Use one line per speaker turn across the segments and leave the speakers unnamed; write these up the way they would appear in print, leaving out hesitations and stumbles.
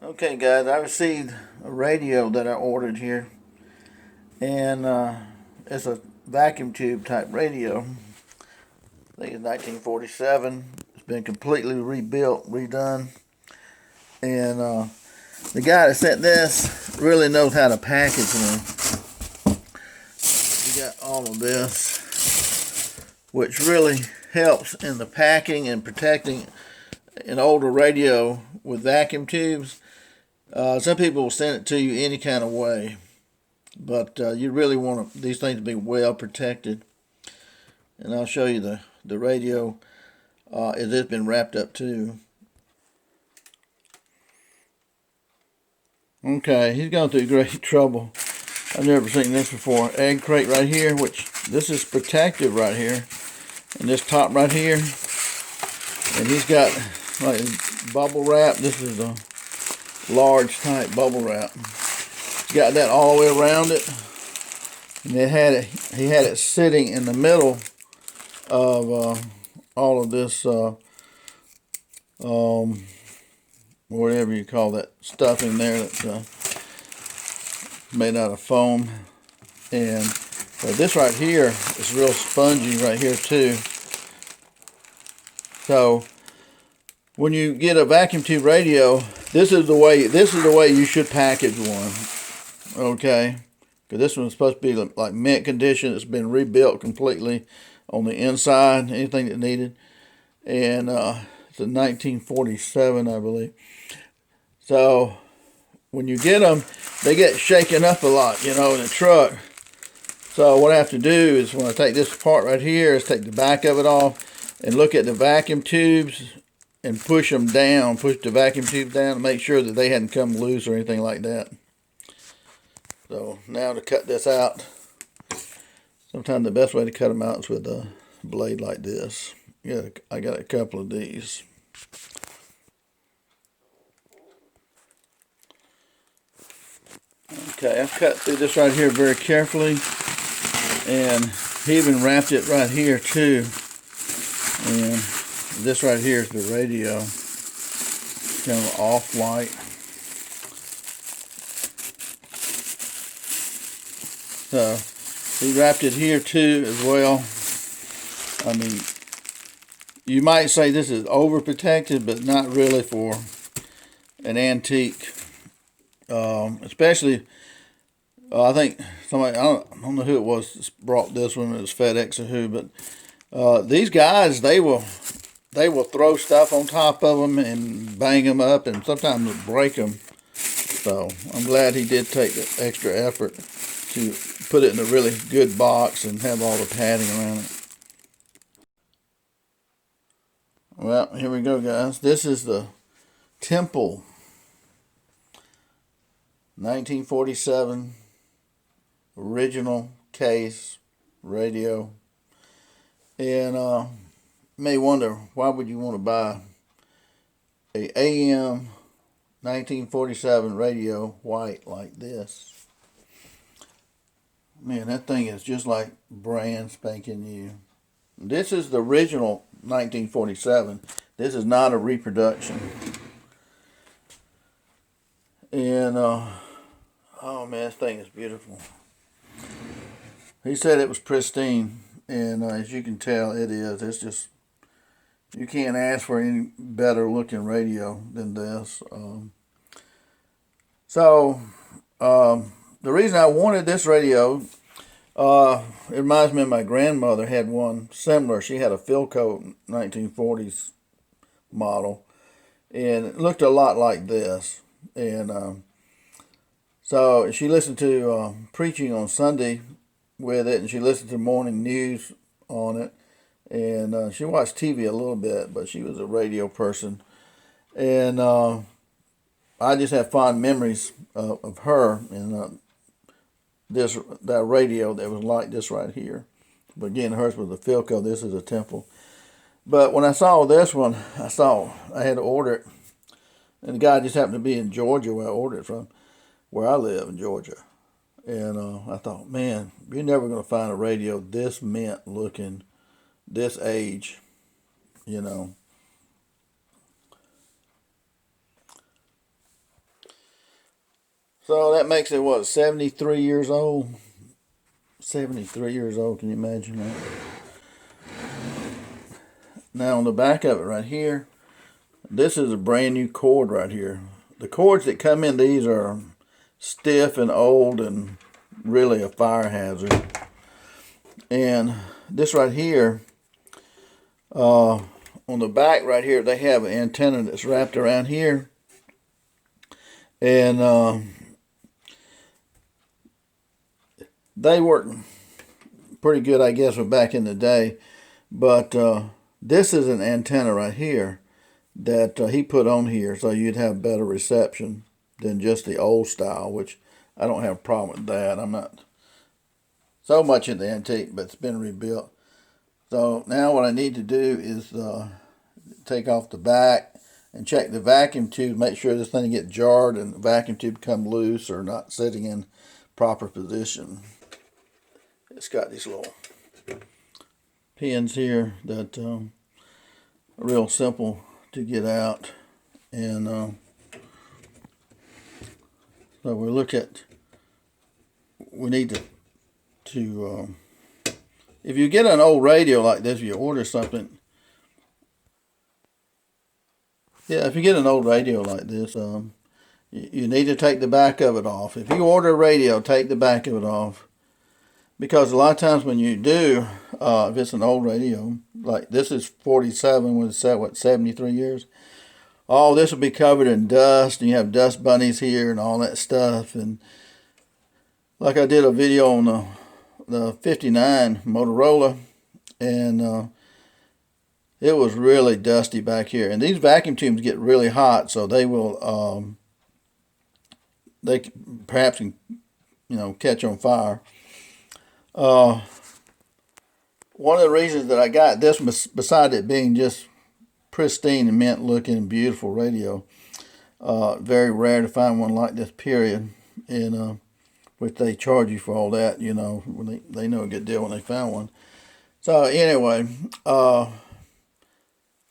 Okay, guys, I received a radio that I ordered here, and it's a vacuum tube type radio. I think it's 1947. It's been completely rebuilt, redone, and the guy that sent this really knows how to package them. You got all of this, which really helps in the packing and protecting an older radio with vacuum tubes. Some people will send it to you any kind of way, but you really want these things to be well protected. And I'll show you the radio as it's been wrapped up too. Okay, he's gone through great trouble. I've never seen this before. Egg crate right here, which this is protective right here, and this top right here. And he's got like bubble wrap. This is the large type bubble wrap. He's got that all the way around it, and he had it sitting in the middle of all of this whatever you call that stuff in there that's made out of foam. And this right here is real spongy right here too. So when you get a vacuum tube radio, this is the way you should package one. Okay, because this one's supposed to be like mint condition. It's been rebuilt completely on the inside, anything that needed, and it's a 1947, I believe. So when you get them, they get shaken up a lot, in the truck. So what I have to do is, when I take this apart right here, is take the back of it off and look at the vacuum tubes and push them down, push the vacuum tubes down to make sure that they hadn't come loose or anything like that. So now to cut this out, sometimes the best way to cut them out is with a blade like this. Yeah, I got a couple of these. Okay, I've cut through this right here very carefully, and he even wrapped it right here too. And this right here is the radio, kind of off-white. So he wrapped it here too as well. I mean, you might say this is overprotected, but not really for an antique. Especially, I think somebody, I don't know who it was that brought this one. It was FedEx or who, but these guys, they will throw stuff on top of them and bang them up, and sometimes break them. So I'm glad he did take the extra effort to put it in a really good box and have all the padding around it. Well, here we go, guys. This is the Temple 1947 original case radio. And you may wonder, why would you want to buy a AM 1947 radio white like this? Man, that thing is just like brand spanking new. This is the original 1947. This is not a reproduction. And oh man, this thing is beautiful. He said it was pristine, and as you can tell, it is. It's just, you can't ask for any better looking radio than this. The reason I wanted this radio, it reminds me of my grandmother had one similar. She had a Philco 1940s model, and it looked a lot like this. And so she listened to preaching on Sunday with it, and she listened to morning news on it, and she watched TV a little bit, but she was a radio person. And I just have fond memories of her and that radio that was like this right here. But again, hers was a Philco. This is a Temple. But when I saw this one, I had to order it. And the guy just happened to be in Georgia, where I ordered it from, where I live in Georgia. And I thought, man, you're never going to find a radio this mint looking, this age, So that makes it, what, 73 years old? 73 years old, can you imagine that? Now on the back of it right here, this is a brand new cord right here. The cords that come in these are stiff and old and really a fire hazard. And this right here, on the back right here, they have an antenna that's wrapped around here. And they work pretty good, I guess, back in the day. But this is an antenna right here that he put on here so you'd have better reception than just the old style, which I don't have a problem with that. I'm not so much into antique, but it's been rebuilt. So now what I need to do is take off the back and check the vacuum tube, make sure this thing gets jarred and the vacuum tube come loose or not sitting in proper position. It's got these little pins here that are real simple to get out. And so we need to if you get an old radio like this, if you order something, if you get an old radio like this, you need to take the back of it off. If you order a radio, take the back of it off. Because a lot of times when you do, if it's an old radio, like this is 47, was that, what, 73 years? All this will be covered in dust, and you have dust bunnies here and all that stuff. And like I did a video on the 59 Motorola, and it was really dusty back here. And these vacuum tubes get really hot, so they will, they perhaps can, catch on fire. One of the reasons that I got this, beside it being just pristine and mint looking beautiful radio, very rare to find one like this, period, and which they charge you for all that, when they know a good deal when they found one. So anyway,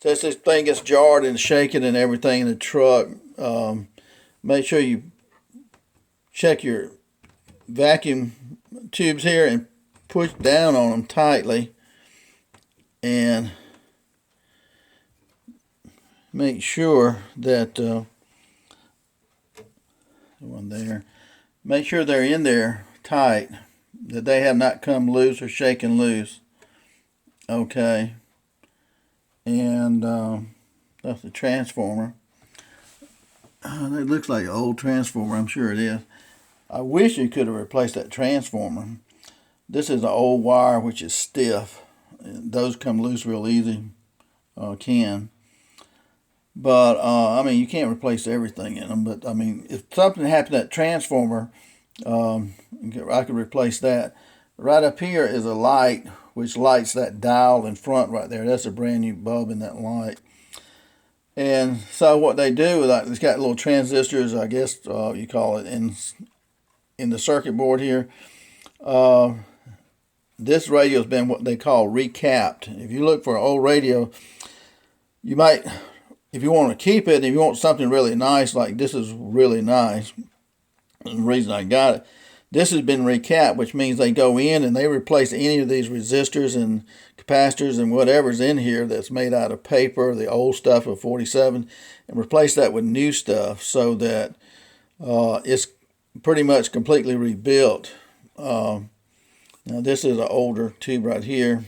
since this thing gets jarred and shaking and everything in the truck, make sure you check your vacuum tubes here and push down on them tightly and make sure that one there, make sure they're in there tight, that they have not come loose or shaken loose. Okay, and that's the transformer. It looks like an old transformer, I'm sure it is. I wish you could have replaced that transformer. This is an old wire which is stiff. Those come loose real easy, can. But, you can't replace everything in them. But, if something happened to that transformer, I could replace that. Right up here is a light which lights that dial in front right there. That's a brand new bulb in that light. And so what they do, it's got little transistors, I guess you call it, in the circuit board here. This radio has been what they call recapped. If you look for an old radio, you might, if you want to keep it, if you want something really nice, like this is really nice, the reason I got it, this has been recapped, which means they go in and they replace any of these resistors and capacitors and whatever's in here that's made out of paper, the old stuff of 47, and replace that with new stuff so that it's pretty much completely rebuilt. Now this is an older tube right here,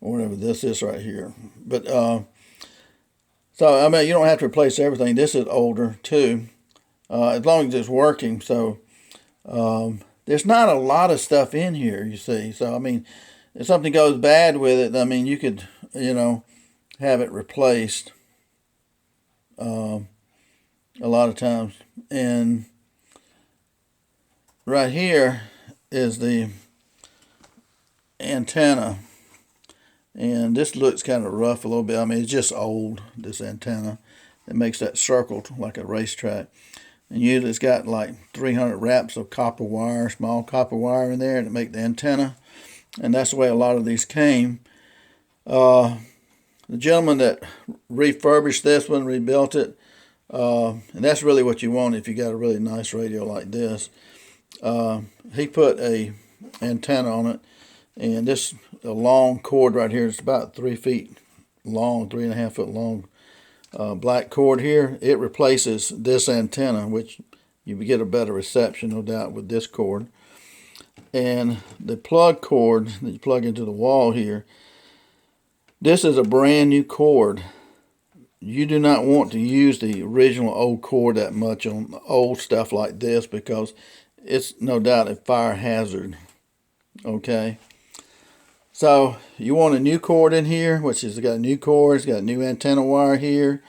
or whatever this is right here. But so you don't have to replace everything. This is older too, as long as it's working. So there's not a lot of stuff in here, you see. So if something goes bad with it, you could have it replaced a lot of times. And right here is the antenna, and this looks kind of rough a little bit. It's just old, this antenna. It makes that circle like a racetrack, and usually it's got like 300 wraps of copper wire, small copper wire in there to make the antenna, and that's the way a lot of these came. The gentleman that refurbished this one, rebuilt it, And that's really what you want if you got a really nice radio like this. He put a antenna on it, and this a long cord right here. It's about 3 feet long, 3.5 foot long. Black cord here. It replaces this antenna, which you get a better reception, no doubt, with this cord. And the plug cord that you plug into the wall here, this is a brand new cord. You do not want to use the original old cord that much on old stuff like this, because it's no doubt a fire hazard. Okay, so you want a new cord in here, which has got a new cord. It's got a new antenna wire here,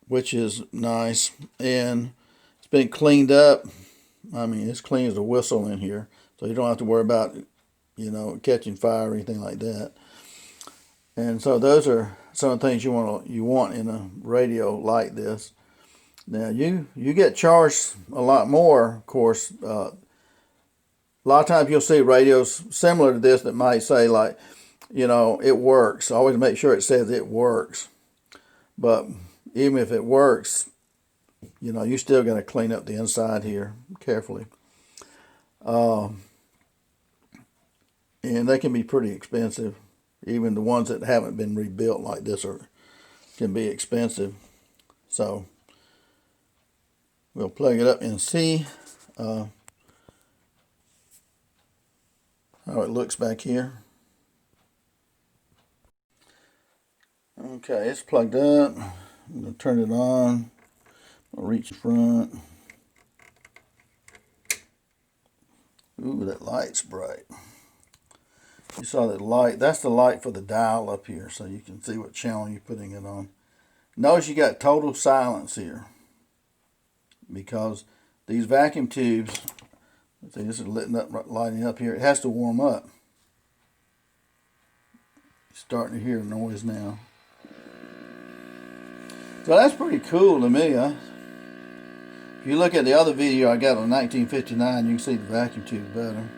which is nice, and it's been cleaned up. I mean, it's clean as a whistle in here, so you don't have to worry about, catching fire or anything like that. And so those are some of the things you want in a radio like this. Now you get charged a lot more, of course. A lot of times you'll see radios similar to this that might say like, it works. Always make sure it says it works. But even if it works, you still got to clean up the inside here carefully. And they can be pretty expensive. Even the ones that haven't been rebuilt like this can be expensive. So we'll plug it up and see how it looks back here. Okay, it's plugged up. I'm going to turn it on. I'll reach in front. Ooh, that light's bright. You saw that light. That's the light for the dial up here, so you can see what channel you're putting it on. Notice you got total silence here, because these vacuum tubes, see, this is lighting up here. It has to warm up. You're starting to hear noise now. So that's pretty cool to me. If you look at the other video I got on 1959, you can see the vacuum tube better.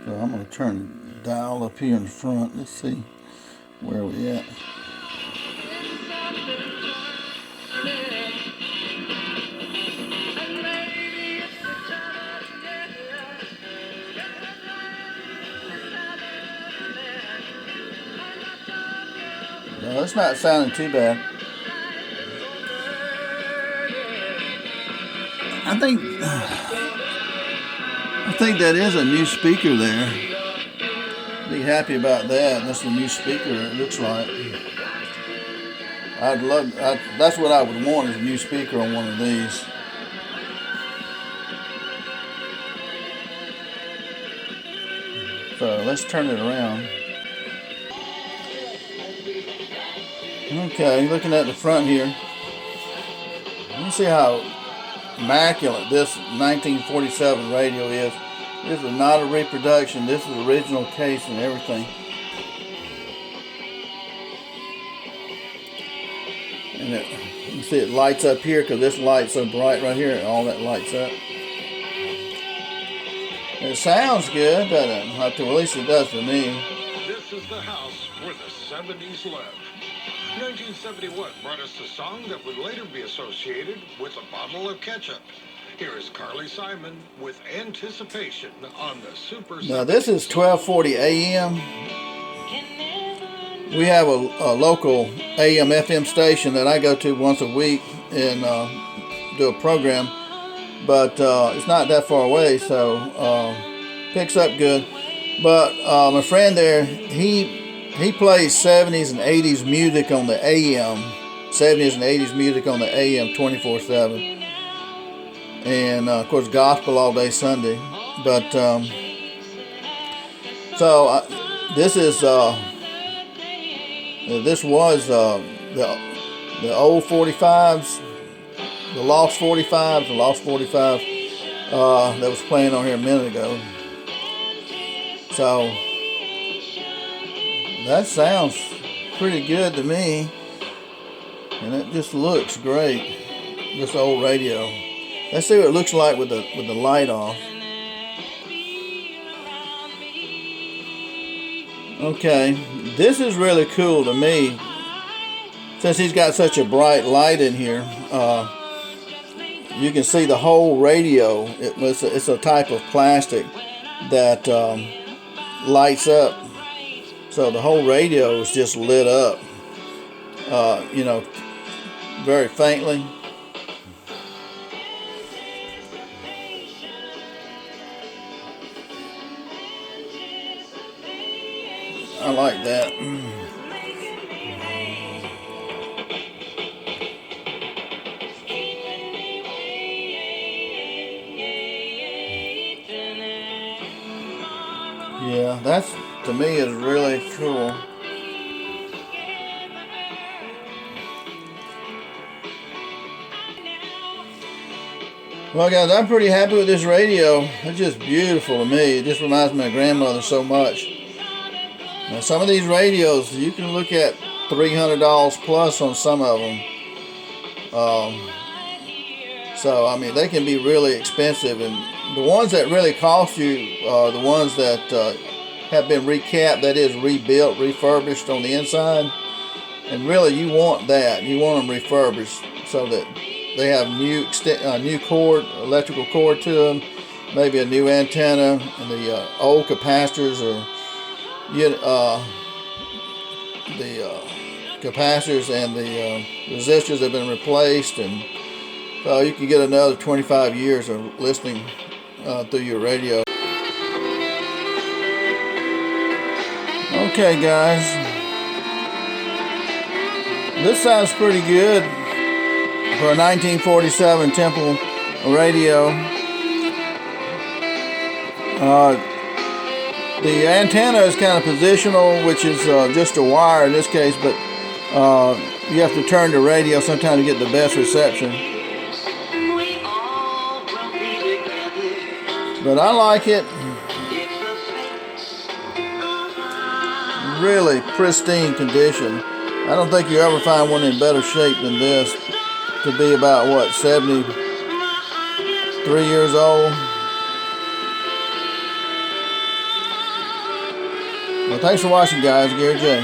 So I'm going to turn the dial up here in the front. Let's see where we at. No, it's not sounding too bad. I think that is a new speaker there. Be happy about that. That's a new speaker, it looks like. That's what I would want, is a new speaker on one of these. So let's turn it around. Okay, looking at the front here, you see how immaculate this 1947 radio is. This is not a reproduction. This is the original case and everything. And you see it lights up here because this light's so bright right here. All that lights up. It sounds good, doesn't it? At least it does for me.
This is the house where the 70s live. 1971 brought us a song that would later be associated with a bottle of ketchup. Here is Carly Simon with Anticipation on the Super.
Now this is 1240 AM. We have a local AM FM station that I go to once a week and do a program, but it's not that far away, so picks up good. But my friend there, he plays 70s and 80s music on the AM, 70s and 80s music on the AM 24/7. And of course gospel all day Sunday. But this was the old 45s, the lost 45 that was playing on here a minute ago. So that sounds pretty good to me, and it just looks great, this old radio. Let's see what it looks like with the light off. Okay, this is really cool to me. Since he's got such a bright light in here, you can see the whole radio. It's a type of plastic that lights up. So the whole radio is just lit up, very faintly. I like that. Yeah, that's, to me, is really cool. Well, guys, I'm pretty happy with this radio. It's just beautiful to me. It just reminds me of my grandmother so much. Now, some of these radios, you can look at $300 plus on some of them. So, I mean, they can be really expensive. And the ones that really cost you are the ones that have been recapped, that is, rebuilt, refurbished on the inside. And really, you want that. You want them refurbished so that they have new cord, electrical cord to them, maybe a new antenna, and the old capacitors or the capacitors and the resistors have been replaced, and so you can get another 25 years of listening through your radio. Okay, guys, this sounds pretty good for a 1947 Temple radio. The antenna is kind of positional, which is just a wire in this case, but you have to turn the radio sometimes to get the best reception. But I like it. Really pristine condition. I don't think you ever find one in better shape than this, to be about, 73 years old. Well, thanks for watching, guys. Gary J.